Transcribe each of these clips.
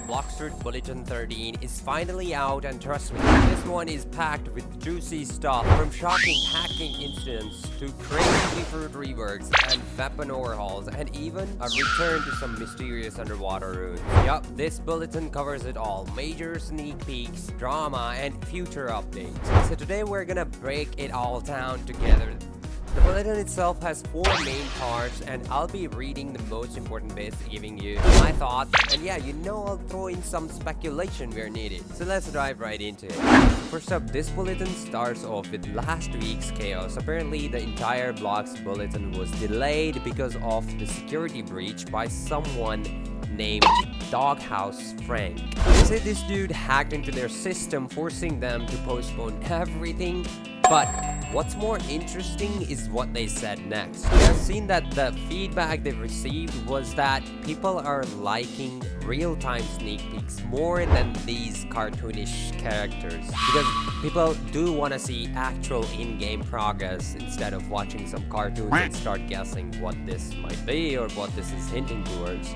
Blox Bulletin 13 is finally out, and trust me, this one is packed with juicy stuff, from shocking hacking incidents to crazy fruit reworks and weapon overhauls, and even a return to some mysterious underwater routes. Yup, this bulletin covers it all: major sneak peeks, drama, and future updates. So today we're gonna break it all down together. The bulletin itself has 4 main parts, and I'll be reading the most important bits, giving you my thoughts, and yeah, I'll throw in some speculation where needed. So let's dive right into it. First up, this bulletin starts off with last week's chaos. Apparently, the entire Blox Bulletin was delayed because of the security breach by someone named Doghouse Frank. They said this dude hacked into their system, forcing them to postpone everything. But what's more interesting is what they said next. I've seen that the feedback they received was that people are liking real-time sneak peeks more than these cartoonish characters, because people do want to see actual in-game progress instead of watching some cartoons and start guessing what this might be or what this is hinting towards.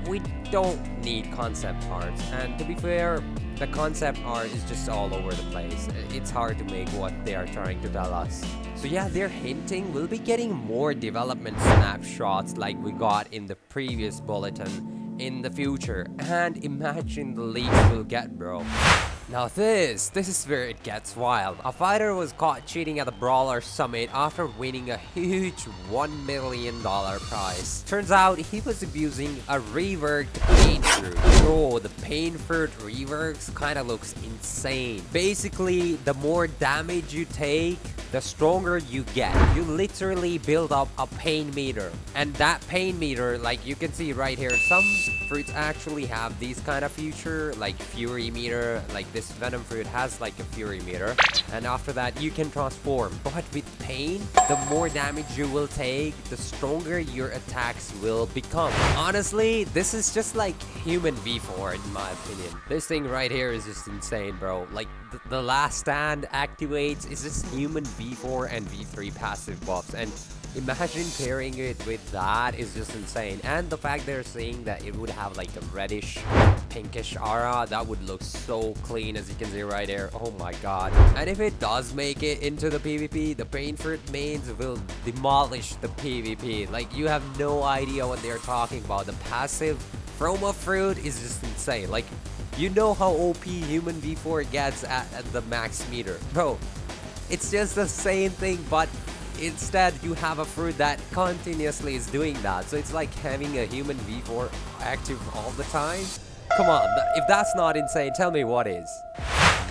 We don't need concept arts, and to be fair, the concept art is just all over the place. It's hard to make what they are trying to tell us. So yeah, they're hinting we'll be getting more development snapshots like we got in the previous bulletin in the future. And imagine the leaks we'll get, bro. Now this is where it gets wild. A fighter was caught cheating at the Brawler Summit after winning a huge $1 million prize. Turns out he was abusing a reworked pain fruit. Bro, the pain fruit reworks kinda looks insane. Basically, the more damage you take, the stronger you get. You literally build up a pain meter. And that pain meter, like you can see right here, some fruits actually have these kind of feature, like fury meter, like this venom fruit has like a fury meter, and after that you can transform. But with pain, the more damage you will take, the stronger your attacks will become. Honestly, this is just like human V4 in my opinion. This thing right here is just insane, bro. Like the last stand activates is just human V4 and V3 passive buffs, and imagine pairing it with that is just insane. And the fact they're saying that it would have like a reddish pinkish aura, that would look so clean, as you can see right here. Oh my god. And if it does make it into the PvP, the pain fruit mains will demolish the PvP. Like, you have no idea what they're talking about. The passive from a fruit is just insane. Like, you know how OP human V4 gets at the max meter, bro. It's just the same thing, but instead you have a fruit that continuously is doing that. So it's like having a human V4 active all the time. Come on, if that's not insane, tell me what is.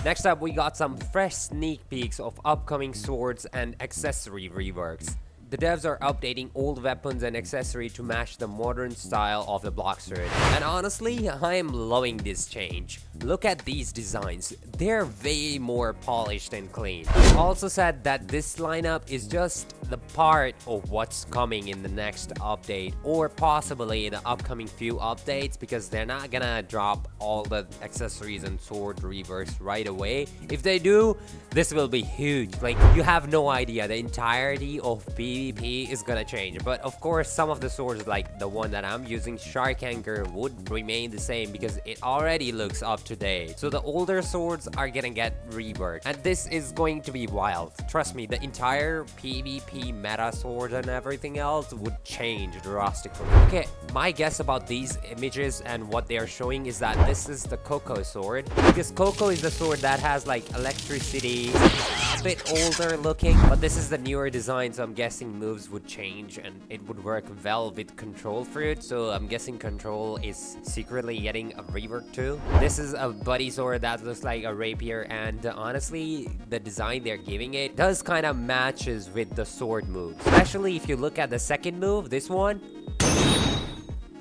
Next up, we got some fresh sneak peeks of upcoming swords and accessory reworks. The devs are updating old weapons and accessory to match the modern style of the Blox Bulletin. And honestly, I am loving this change. Look at these designs. They're way more polished and clean. Also said that this lineup is just the part of what's coming in the next update, or possibly in the upcoming few updates, because they're not gonna drop all the accessories and sword reworks right away. If they do, this will be huge. Like, you have no idea. The entirety of PvP is gonna change. But of course, some of the swords, like the one that I'm using, Shark Anchor, would remain the same because it already looks up to date. So the older swords are gonna get reworked, and this is going to be wild. Trust me, the entire PvP meta sword and everything else would change drastically. Okay, my guess about these images and what they are showing is that this is the Coco sword, because Coco is the sword that has like electricity, a bit older looking, but this is the newer design, so I'm guessing moves would change and it would work well with control fruit. So I'm guessing control is secretly getting a rework too. This is a buddy sword that looks like a rapier, and honestly, the design they're giving it does kind of matches with the sword move, especially if you look at the second move, this one.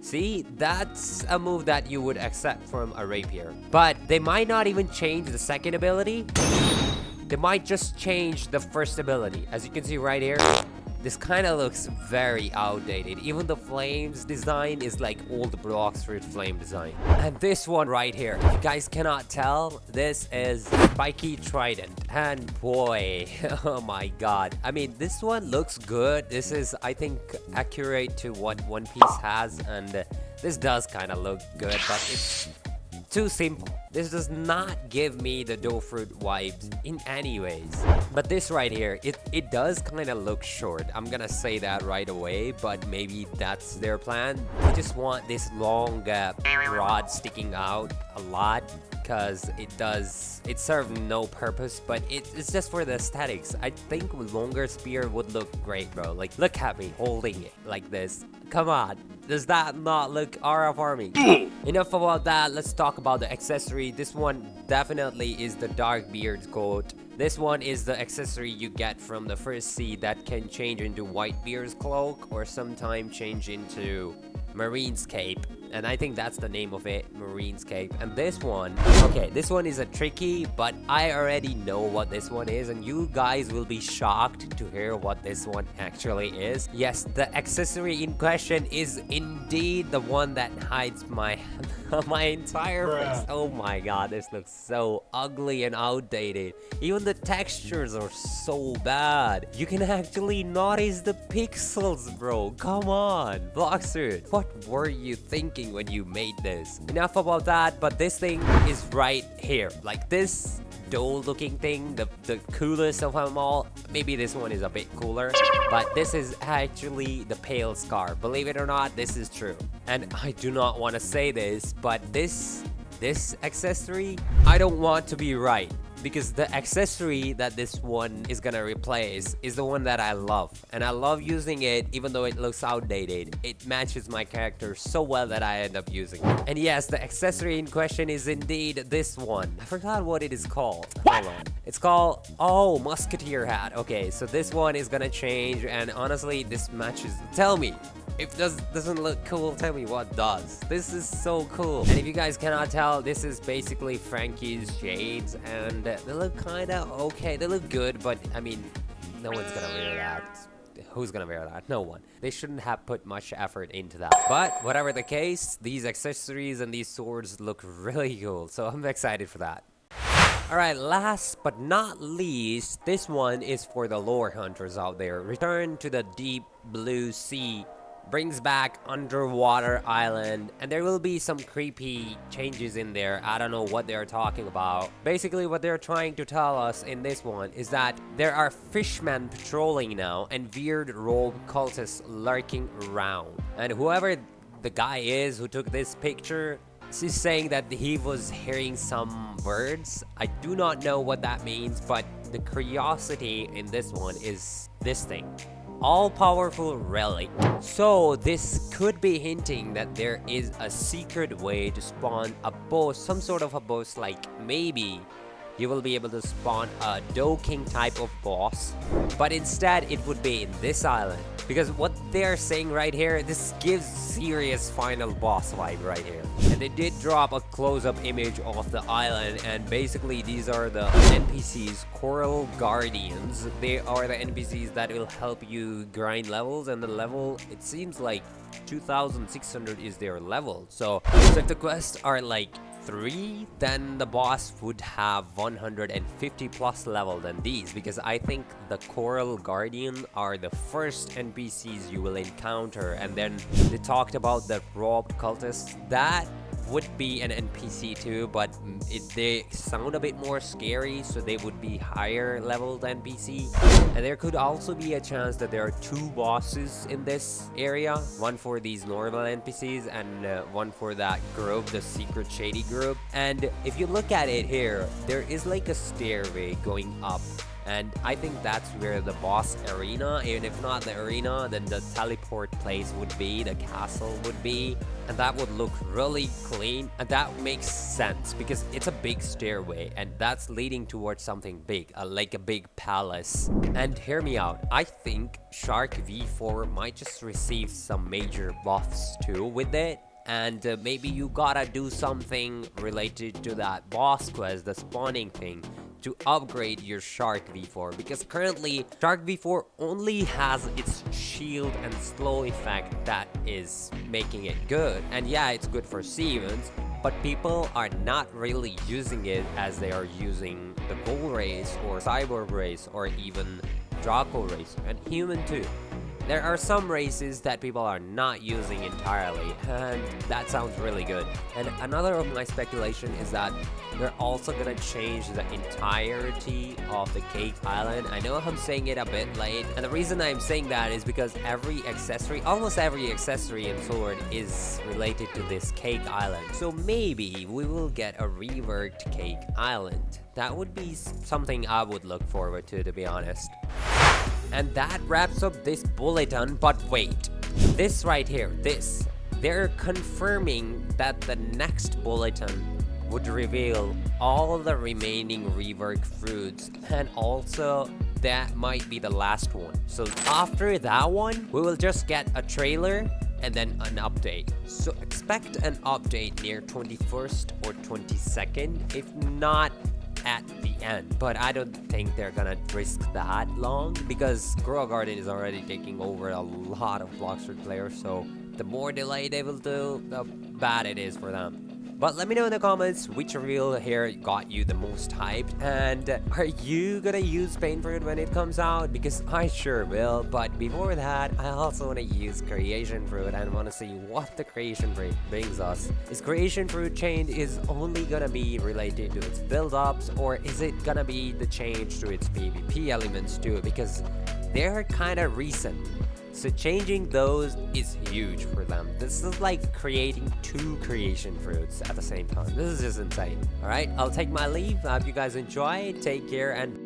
See, that's a move that you would accept from a rapier. But they might not even change the second ability. They might just change the first ability. As you can see right here, this kind of looks very outdated. Even the flames design is like old Blox Fruit flame design. And this one right here, if you guys cannot tell, this is Spiky Trident. And boy, oh my god. I mean, this one looks good. This is, I think, accurate to what One Piece has. And this does kind of look good, but it's too simple. This does not give me the dough fruit vibes in any ways. But this right here, it does kind of look short. I'm gonna say that right away, but maybe that's their plan. I just want this long rod sticking out a lot, because it serves no purpose, but it's just for the aesthetics. I think a longer spear would look great, bro. Like, look at me holding it like this. Come on, does that not look aura farming? Enough about that, let's talk about the accessory. This one definitely is the dark beard coat. This one is the accessory you get from the first seed that can change into white beard's cloak, or sometimes change into Marine's cape. And I think that's the name of it, Marine's cape. And this one, okay, this one is a tricky, but I already know what this one is, and you guys will be shocked to hear what this one actually is. Yes, the accessory in question is indeed the one that hides my my entire face. Oh my god, this looks so ugly and outdated. Even the textures are so bad. You can actually notice the pixels, bro. Come on, Bloxfruits, what were you thinking when you made this? Enough about that, but this thing is right here. Like, this dull looking thing, the coolest of them all. Maybe this one is a bit cooler, but this is actually the pale scar. Believe it or not, this is true. And I do not want to say this, but this accessory, I don't want to be right, because the accessory that this one is gonna replace is the one that I love, and I love using it. Even though it looks outdated, it matches my character so well that I end up using it. And yes, the accessory in question is indeed this one. I forgot what it is called. Hold on. It's called, oh, musketeer hat. Okay, so this one is gonna change, and honestly, this matches. Tell me, if this doesn't look cool, tell me what does. This is so cool. And if you guys cannot tell, this is basically Frankie's shades, and they look kind of okay. They look good, but I mean, no one's gonna wear that. Who's gonna wear that? No one. They shouldn't have put much effort into that. But whatever the case, these accessories and these swords look really cool, so I'm excited for that. Alright, last but not least, this one is for the lore hunters out there. Return to the deep blue sea brings back underwater island, and there will be some creepy changes in there. I don't know what they're talking about. Basically, what they're trying to tell us in this one is that there are fishmen patrolling now, and weird rogue cultists lurking around. And whoever the guy is who took this picture, he's saying that he was hearing some words. I do not know what that means, but the curiosity in this one is this thing. All-powerful relic. So this could be hinting that there is a secret way to spawn a boss, some sort of a boss. Like, maybe you will be able to spawn a Dough King type of boss, but instead it would be in this island. Because what they're saying right here, this gives serious final boss vibe right here. And they did drop a close-up image of the island, and basically these are the NPCs, Coral Guardians. They are the NPCs that will help you grind levels, and the level, it seems like 2600 is their level. So if the quests are like 3, then the boss would have 150 plus level than these, because I think the Coral Guardian are the first NPCs you will encounter. And then they talked about the robbed cultists. That would be an NPC too, but they sound a bit more scary, so they would be higher leveled NPC. And there could also be a chance that there are 2 bosses in this area, one for these normal NPCs and one for that group, the secret shady group. And if you look at it here, there is like a stairway going up, and I think that's where the boss arena, and if not the arena, then the teleport place would be, the castle would be. And that would look really clean, and that makes sense because it's a big stairway, and that's leading towards something big, like a big palace. And hear me out, I think Shark V4 might just receive some major buffs too with it. And maybe you gotta do something related to that boss quest, the spawning thing, to upgrade your Shark V4, because currently Shark V4 only has its shield and slow effect that is making it good. And yeah, it's good for sea events, but people are not really using it as they are using the Bull race or Cyborg race or even Draco race and human too. There are some races that people are not using entirely, and that sounds really good. And another of my speculation is that they're also gonna change the entirety of the Cake Island. I know I'm saying it a bit late, and the reason I'm saying that is because almost every accessory in Sword is related to this Cake Island. So maybe we will get a reworked Cake Island. That would be something I would look forward to be honest. And that wraps up this bulletin, but wait. This right here, they're confirming that the next bulletin would reveal all the remaining rework fruits, and also that might be the last one. So after that one, we will just get a trailer and then an update. So expect an update near 21st or 22nd, if not at the end. But I don't think they're gonna risk that long because Grow Garden is already taking over a lot of bloxfruit players, so the more delay they will do, the bad it is for them. But let me know in the comments which reveal here got you the most hyped, and are you gonna use Pain Fruit when it comes out? Because I sure will. But before that, I also want to use Creation Fruit and want to see what the Creation Fruit brings us. Is Creation Fruit change is only gonna be related to its build-ups, or is it gonna be the change to its PvP elements too? Because they're kind of recent. So changing those is huge for them. This is like creating 2 creation fruits at the same time. This is just insane. Alright, I'll take my leave. I hope you guys enjoy. Take care and